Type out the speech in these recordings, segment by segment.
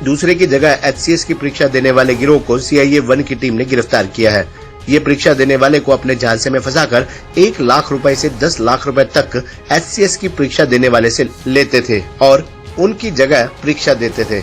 दूसरे की जगह HCS की परीक्षा देने वाले गिरोह को CIA 1 की टीम ने गिरफ्तार किया है। ये परीक्षा देने वाले को अपने झांसे में फंसाकर 1 लाख रुपए से 10 लाख रुपए तक HCS की परीक्षा देने वाले से लेते थे और उनकी जगह परीक्षा देते थे।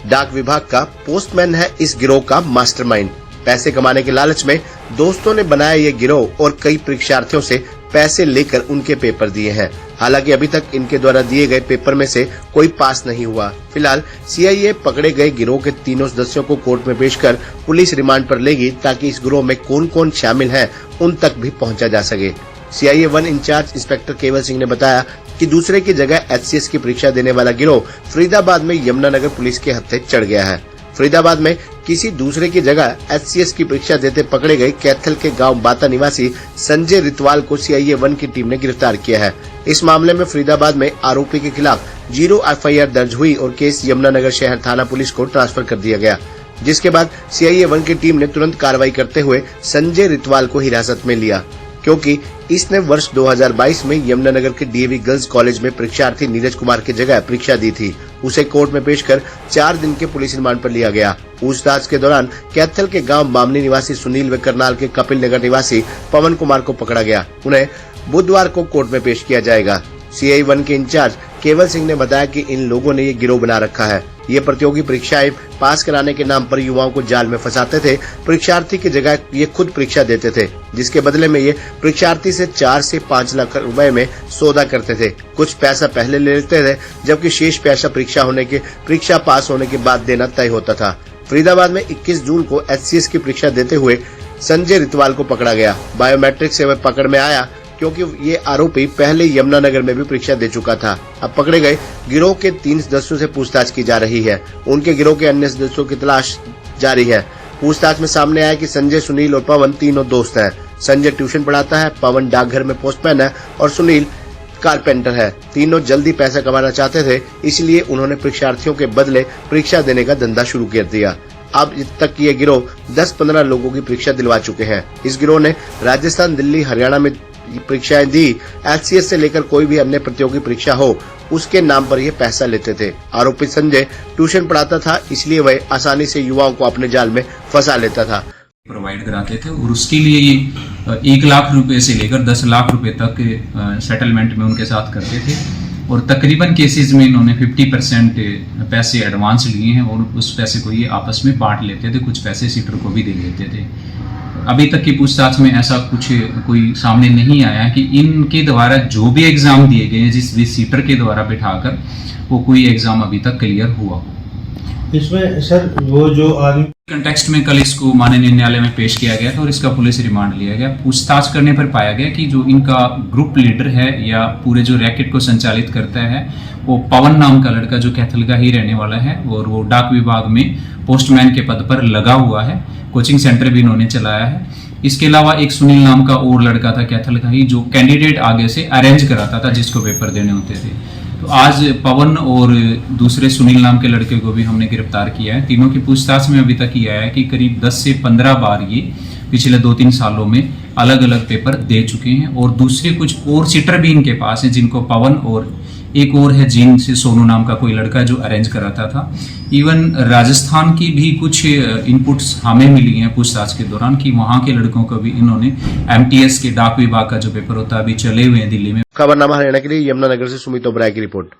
डाक विभाग का पोस्टमैन है इस गिरोह का मास्टरमाइंड। पैसे कमाने के लालच में दोस्तों ने बनाया ये गिरोह और कई परीक्षार्थियों से पैसे लेकर उनके पेपर दिए हैं। हालांकि अभी तक इनके द्वारा दिए गए पेपर में से कोई पास नहीं हुआ। फिलहाल CIA पकड़े गए गिरोह के तीनों सदस्यों को कोर्ट में पेश कर पुलिस रिमांड पर लेगी ताकि इस गिरोह में कौन कौन शामिल है उन तक भी पहुंचा जा सके। CIA 1 इंचार्ज इंस्पेक्टर केवल सिंह ने बताया कि दूसरे की जगह HCS की परीक्षा देने वाला गिरोह फरीदाबाद में यमुनानगर पुलिस के हत्थे चढ़ गया है। फरीदाबाद में किसी दूसरे की जगह HCS की परीक्षा देते पकड़े गए कैथल के गांव बाता निवासी संजय रितवाल को CIA 1 की टीम ने गिरफ्तार किया है। इस मामले में फरीदाबाद में आरोपी के खिलाफ 0 FIR दर्ज हुई और केस यमुनानगर शहर थाना पुलिस को ट्रांसफर कर दिया गया, जिसके बाद CIA 1 की टीम ने तुरंत कार्रवाई करते हुए संजय रितवाल को हिरासत में लिया, क्योंकि इसने वर्ष 2022 में यमुनानगर के DAV गर्ल्स कॉलेज में परीक्षार्थी नीरज कुमार की जगह परीक्षा दी थी। उसे कोर्ट में पेश कर 4 दिन के पुलिस रिमांड पर लिया गया। पूछताछ के दौरान कैथल के गांव बामनी निवासी सुनील व करनाल के कपिल नगर निवासी पवन कुमार को पकड़ा गया। उन्हें बुधवार को कोर्ट में पेश किया जाएगा। CIA 1 के इंचार्ज केवल सिंह ने बताया कि इन लोगों ने ये गिरोह बना रखा है। ये प्रतियोगी परीक्षाएं पास कराने के नाम पर युवाओं को जाल में फंसाते थे। परीक्षार्थी की जगह ये खुद परीक्षा देते थे, जिसके बदले में ये परीक्षार्थी से 4 से 5 लाख रुपए में सौदा करते थे। कुछ पैसा पहले ले लेते थे, जबकि शेष पैसा परीक्षा पास होने के बाद देना तय होता था। फरीदाबाद में 21 जून को HCS की परीक्षा देते हुए संजय रितवाल को पकड़ा गया। बायोमेट्रिक से वह पकड़ में आया, क्योंकि ये आरोपी पहले यमुनानगर में भी परीक्षा दे चुका था। अब पकड़े गए गिरोह के 3 सदस्यों से पूछताछ की जा रही है। उनके गिरोह के अन्य सदस्यों की तलाश जारी है। पूछताछ में सामने आया कि संजय, सुनील और पवन तीनों दोस्त हैं। संजय ट्यूशन पढ़ाता है, पवन डाकघर में पोस्टमैन है और सुनील कारपेंटर है। तीनों जल्दी पैसा कमाना चाहते थे, इसलिए उन्होंने परीक्षार्थियों के बदले परीक्षा देने का धंधा शुरू कर दिया। अब तक ये गिरोह 10-15 लोगों की परीक्षा दिलवा चुके हैं। इस गिरोह ने राजस्थान, दिल्ली, हरियाणा में परीक्षाएं दी। HCS से लेकर कोई भी अन्य प्रतियोगी परीक्षा हो, उसके नाम पर ये पैसा लेते थे। आरोपी संजय ट्यूशन पढ़ाता था, इसलिए वह आसानी से युवाओं को अपने जाल में फंसा लेता था। प्रोवाइड कराते थे और उसके लिए ये 1 लाख रुपए से लेकर 10 लाख रुपए तक सेटलमेंट में उनके साथ करते थे और तकरीबन केसेस में इन्होंने 50% पैसे एडवांस लिए हैं और उस पैसे को ये आपस में बांट लेते थे। कुछ पैसे सीटर को भी दे देते थे। अभी तक की पूछताछ में ऐसा कुछ कोई सामने नहीं आया कि इनके द्वारा जो भी एग्जाम दिए गए हैं, जिस भी सीटर के द्वारा बिठाकर, वो कोई एग्जाम अभी तक क्लियर हुआ हो। इसमें सर वो जो आदमी कंटेक्स्ट में कल इसको माननीय न्यायालय में पेश किया गया था और इसका पुलिस रिमांड लिया गया। पूछताछ करने पर पाया गया कि जो इनका ग्रुप लीडर है या पूरे जो रैकेट को संचालित करता है, वो पवन नाम का लड़का जो कैथल का ही रहने वाला है और वो डाक विभाग में पोस्टमैन के पद पर लगा हुआ है। कोचिंग सेंटर भी इन्होंने चलाया है। इसके अलावा एक सुनील नाम का और लड़का था कैथल का ही, जो कैंडिडेट आगे से अरेंज कराता था जिसको पेपर देने होते थे। तो आज पवन और दूसरे सुनील नाम के लड़के को भी हमने गिरफ्तार किया है। तीनों की पूछताछ में अभी तक ये आया है कि करीब 10 से 15 बार ये पिछले 2-3 सालों में अलग अलग पेपर दे चुके हैं और दूसरे कुछ और सीटर भी इनके पास हैं, जिनको पवन और एक और है जीन से सोनू नाम का कोई लड़का जो अरेंज कराता था। इवन राजस्थान की भी कुछ इनपुट्स हमें मिली हैं पूछताछ के दौरान कि वहां के लड़कों को भी इन्होंने MTS के डाक विभाग का जो पेपर होता है अभी चले हुए हैं दिल्ली में। खबरनामा हरियाणा के लिए यमुनानगर से सुमित ओबराय की रिपोर्ट।